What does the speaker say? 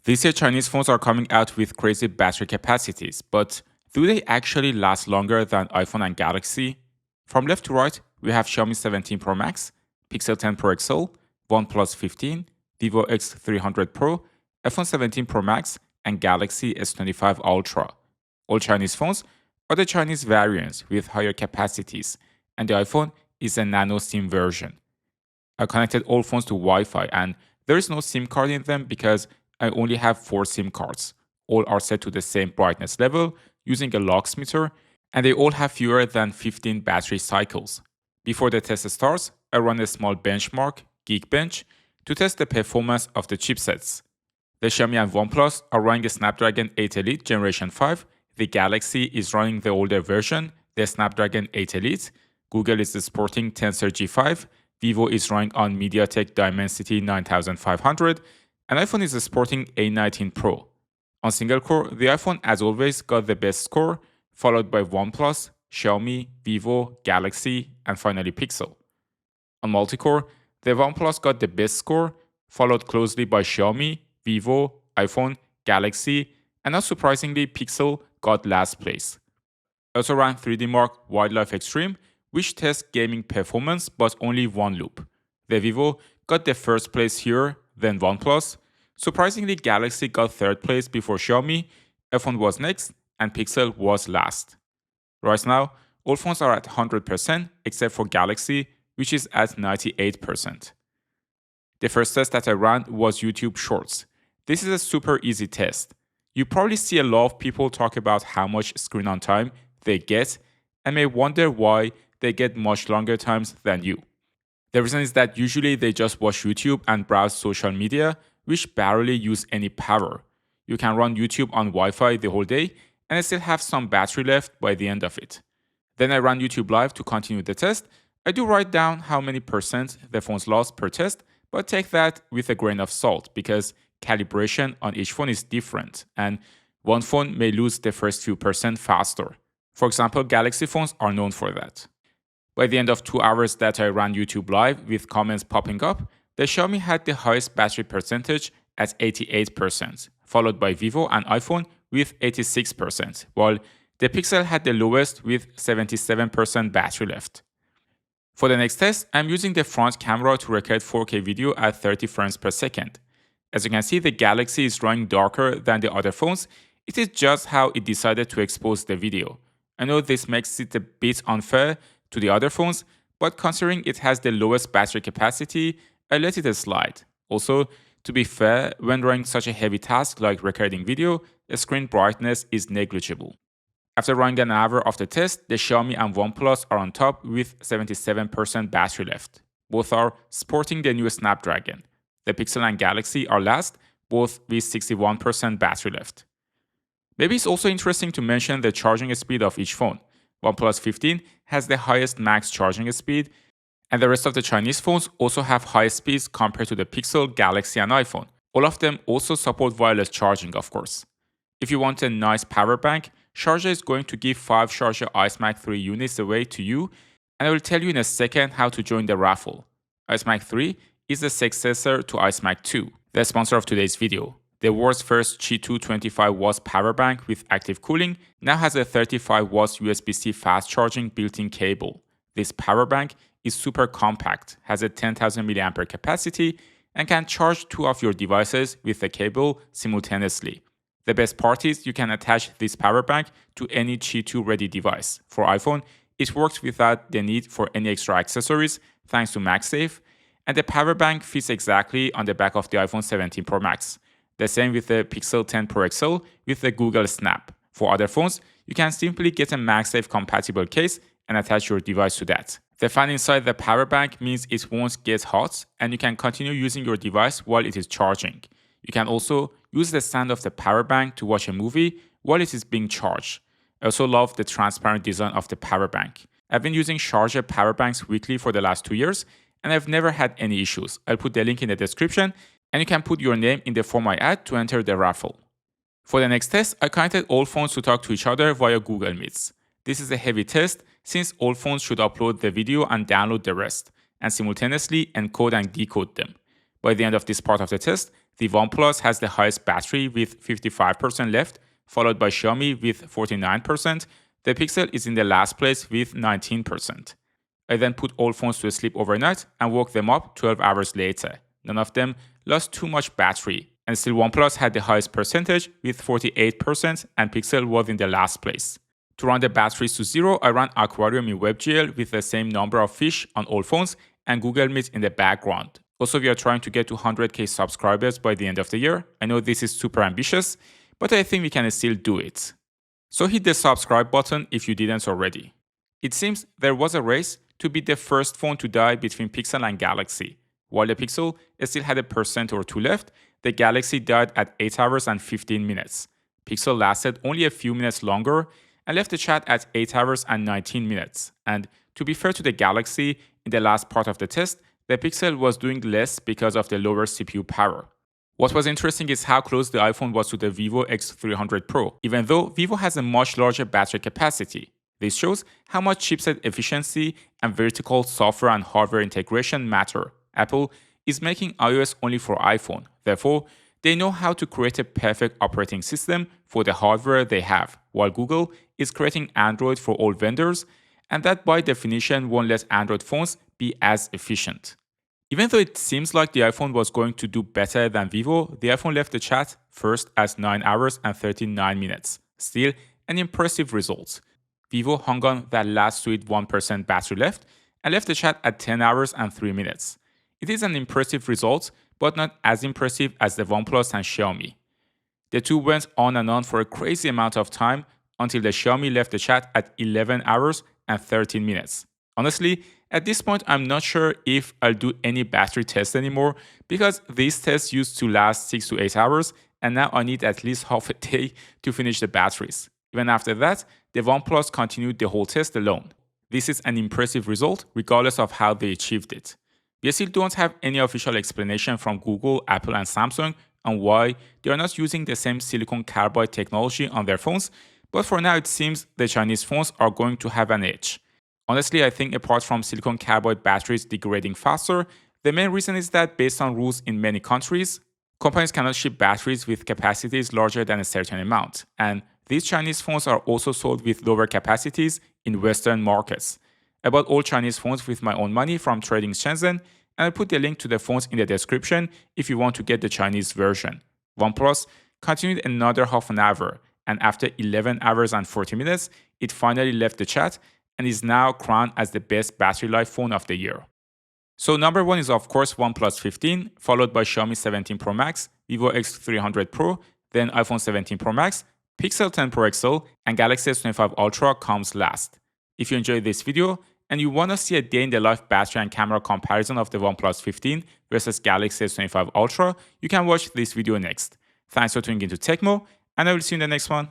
This year, Chinese phones are coming out with crazy battery capacities, but do they actually last longer than iPhone and Galaxy? From left to right, we have Xiaomi 17 Pro Max, Pixel 10 Pro XL, OnePlus 15, Vivo X300 Pro, iPhone 17 Pro Max, and Galaxy S25 Ultra. All Chinese phones are the Chinese variants with higher capacities, and the iPhone is a nano SIM version. I connected all phones to Wi-Fi, and there is no SIM card in them because I only have 4 SIM cards. All are set to the same brightness level using a lux meter, and they all have fewer than 15 battery cycles. Before the test starts, I run a small benchmark, Geekbench, to test the performance of the chipsets. The Xiaomi and OnePlus are running a Snapdragon 8 Elite Generation 5, the Galaxy is running the older version, the Snapdragon 8 Elite, Google is supporting Tensor G5, Vivo is running on MediaTek Dimensity 9500, and iPhone is sporting A19 Pro. On single core, the iPhone as always got the best score, followed by OnePlus, Xiaomi, Vivo, Galaxy, and finally Pixel. On multi-core, the OnePlus got the best score, followed closely by Xiaomi, Vivo, iPhone, Galaxy, and not surprisingly, Pixel got last place. I also ran 3D Mark Wildlife Extreme, which tests gaming performance but only one loop. The Vivo got the first place here, then OnePlus. Surprisingly, Galaxy got third place before Xiaomi, iPhone was next, and Pixel was last. Right now, all phones are at 100% except for Galaxy, which is at 98%. The first test that I ran was YouTube Shorts. This is a super easy test. You probably see a lot of people talk about how much screen on time they get and may wonder why they get much longer times than you. The reason is that usually they just watch YouTube and browse social media, which barely use any power. You can run YouTube on Wi-Fi the whole day and still have some battery left by the end of it. Then I run YouTube Live to continue the test. I do write down how many percent the phones lost per test, but take that with a grain of salt because calibration on each phone is different and one phone may lose the first few percent faster. For example, Galaxy phones are known for that. By the end of 2 hours that I ran YouTube Live with comments popping up, the Xiaomi had the highest battery percentage at 88%, followed by Vivo and iPhone with 86%, while the Pixel had the lowest with 77% battery left. For the next test, I'm using the front camera to record 4K video at 30 frames per second. As you can see, the Galaxy is running darker than the other phones. It is just how it decided to expose the video. I know this makes it a bit unfair to the other phones, but considering it has the lowest battery capacity, I let it slide. Also, to be fair, when running such a heavy task like recording video, the screen brightness is negligible. After running an hour of the test, the Xiaomi and OnePlus are on top with 77% battery left. Both are sporting the new Snapdragon. The Pixel and Galaxy are last, both with 61% battery left. Maybe it's also interesting to mention the charging speed of each phone. OnePlus 15 has the highest max charging speed, and the rest of the Chinese phones also have high speeds compared to the Pixel, Galaxy, and iPhone. All of them also support wireless charging, of course. If you want a nice power bank, Sharjah is going to give 5 Sharjah iSmack 3 units away to you, and I will tell you in a second how to join the raffle. iSmack 3 is the successor to iSmack 2, the sponsor of today's video. The world's first Qi2 25 watts power bank with active cooling now has a 35 watts USB-C fast charging built-in cable. This power bank is super compact, has a 10,000 mAh capacity, and can charge 2 of your devices with the cable simultaneously. The best part is you can attach this power bank to any Qi2 ready device. For iPhone, it works without the need for any extra accessories thanks to MagSafe, and the power bank fits exactly on the back of the iPhone 17 Pro Max. The same with the Pixel 10 Pro XL with the Google Snap. For other phones, you can simply get a MagSafe compatible case and attach your device to that. The fan inside the power bank means it won't get hot and you can continue using your device while it is charging. You can also use the stand of the power bank to watch a movie while it is being charged. I also love the transparent design of the power bank. I've been using Sharjah power banks weekly for the last 2 years and I've never had any issues. I'll put the link in the description and you can put your name in the form I add to enter the raffle. For the next test, I connected all phones to talk to each other via Google Meets. This is a heavy test since all phones should upload the video and download the rest, and simultaneously encode and decode them. By the end of this part of the test, The OnePlus has the highest battery with 55% left, followed by Xiaomi with 49%. The Pixel is in the last place with 19%. I then put all phones to sleep overnight and woke them up 12 hours later. None of them lost too much battery, and still OnePlus had the highest percentage with 48% and Pixel was in the last place. To run the batteries to zero, I ran Aquarium in WebGL with the same number of fish on all phones and Google Meet in the background. Also, we are trying to get to 100k subscribers by the end of the year. I know this is super ambitious, but I think we can still do it. So hit the subscribe button if you didn't already. It seems there was a race to be the first phone to die between Pixel and Galaxy. While the Pixel still had a percent or two left, the Galaxy died at 8 hours and 15 minutes. Pixel lasted only a few minutes longer and left the chat at 8 hours and 19 minutes. And to be fair to the Galaxy, in the last part of the test, the Pixel was doing less because of the lower CPU power. What was interesting is how close the iPhone was to the Vivo X300 Pro, even though Vivo has a much larger battery capacity. This shows how much chipset efficiency and vertical software and hardware integration matter. Apple is making iOS only for iPhone, therefore, they know how to create a perfect operating system for the hardware they have, while Google is creating Android for all vendors, and that by definition won't let Android phones be as efficient. Even though it seems like the iPhone was going to do better than Vivo, the iPhone left the chat first at 9 hours and 39 minutes. Still, an impressive result. Vivo hung on that last sweet 1% battery left and left the chat at 10 hours and 3 minutes. It is an impressive result, but not as impressive as the OnePlus and Xiaomi. The two went on and on for a crazy amount of time until the Xiaomi left the chat at 11 hours and 13 minutes. Honestly, at this point, I'm not sure if I'll do any battery tests anymore because these tests used to last 6 to 8 hours and now I need at least half a day to finish the batteries. Even after that, the OnePlus continued the whole test alone. This is an impressive result regardless of how they achieved it. We still don't have any official explanation from Google, Apple, and Samsung on why they are not using the same silicon carbide technology on their phones, but for now it seems the Chinese phones are going to have an edge. Honestly, I think apart from silicon carbide batteries degrading faster, the main reason is that based on rules in many countries, companies cannot ship batteries with capacities larger than a certain amount, and these Chinese phones are also sold with lower capacities in Western markets. I bought all Chinese phones with my own money from Trading Shenzhen, and I'll put the link to the phones in the description if you want to get the Chinese version. OnePlus continued another half an hour, and after 11 hours and 40 minutes, it finally left the chat and is now crowned as the best battery life phone of the year. So number one is of course OnePlus 15, followed by Xiaomi 17 Pro Max, Vivo X300 Pro, then iPhone 17 Pro Max, Pixel 10 Pro XL, and Galaxy S25 Ultra comes last. If you enjoyed this video and you want to see a day in the life battery and camera comparison of the OnePlus 15 versus Galaxy S25 Ultra, you can watch this video next. Thanks for tuning into Tecmo, and I will see you in the next one.